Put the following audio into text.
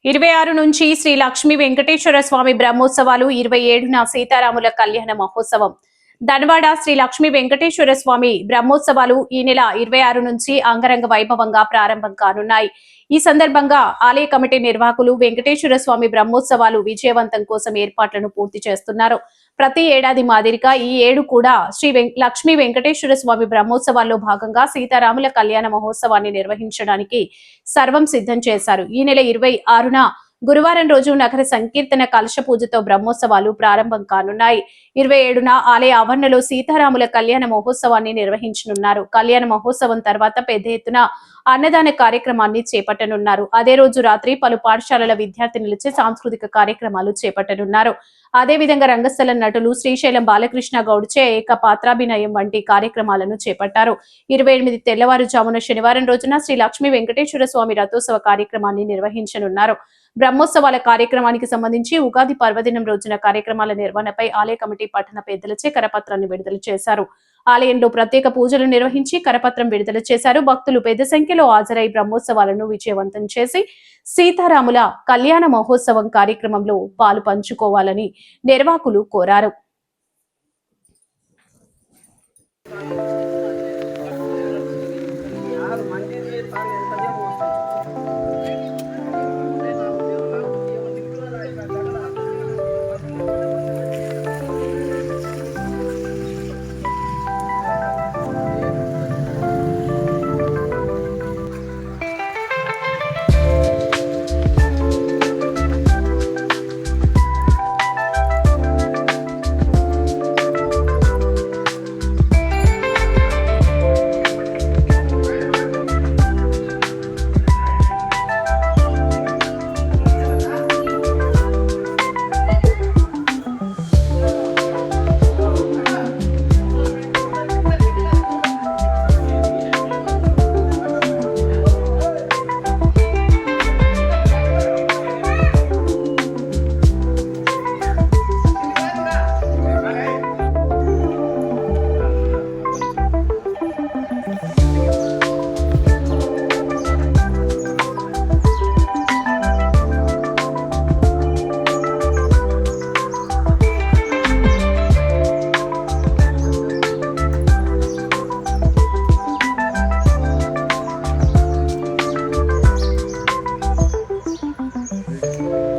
26 నుంచి శ్రీ లక్ష్మీ వెంకటేశ్వర స్వామి బ్రహ్మోత్సవాలు, 27న సీతారాముల కళ్యాణ మహోత్సవం. ధనవాడ శ్రీ లక్ష్మీ వెంకటేశ్వర స్వామి బ్రహ్మోత్సవాలు ఈ నెల 26 నుంచి అంగరంగ వైభవంగా ప్రారంభం కానున్నాయి. ఈ సందర్భంగా ఆలయ కమిటీ నిర్వాహకులు వెంకటేశ్వర స్వామి బ్రహ్మోత్సవాలు విజయవంతం కోసం ఏర్పాట్లను పూర్తి చేస్తున్నారు. ప్రతి ఏడాది మాదిరిగా ఈ ఏడు కూడా శ్రీ లక్ష్మీ వెంకటేశ్వర స్వామి బ్రహ్మోత్సవాల్లో భాగంగా సీతారాముల కళ్యాణ మహోత్సవాన్ని నిర్వహించడానికి సర్వం సిద్ధం చేశారు. ఈ నెల 26న గురువారం రోజు నగర సంకీర్తన కలశ పూజతో బ్రహ్మోత్సవాలు ప్రారంభం కానున్నాయి. 27న ఆలయ ఆవరణలో సీతారాముల కళ్యాణ మహోత్సవాన్ని నిర్వహించనున్నారు. కళ్యాణ మహోత్సవం తర్వాత పెద్ద ఎత్తున అన్నదాన కార్యక్రమాన్ని చేపట్టనున్నారు. అదే రోజు రాత్రి పలు పాఠశాలల విద్యార్థినులచే సాంస్కృతిక కార్యక్రమాలు చేపట్టనున్నారు. అదేవిధంగా రంగస్థల నటులు శ్రీశైలం బాలకృష్ణ గౌడ్చే ఏక పాత్రాభినయం వంటి కార్యక్రమాలను చేపట్టారు. 28 తెల్లవారుజామున శనివారం రోజున శ్రీ లక్ష్మీ వెంకటేశ్వర స్వామి రథోత్సవ కార్యక్రమాన్ని నిర్వహించనున్నారు. బ్రహ్మోత్సవాల కార్యక్రమానికి సంబంధించి ఉగాది పర్వదినం రోజున కార్యక్రమాల నిర్వహణపై ఆలయ కమిటీ పట్టణ పెద్దలచే కరపత్రాన్ని విడుదల చేశారు. ఆలయంలో ప్రత్యేక పూజలు నిర్వహించి కరపత్రం విడుదల చేశారు. భక్తులు పెద్ద సంఖ్యలో హాజరై బ్రహ్మోత్సవాలను విజయవంతం చేసి సీతారాముల కళ్యాణ మహోత్సవం కార్యక్రమంలో పాలు పంచుకోవాలని నిర్వాహకులు కోరారు.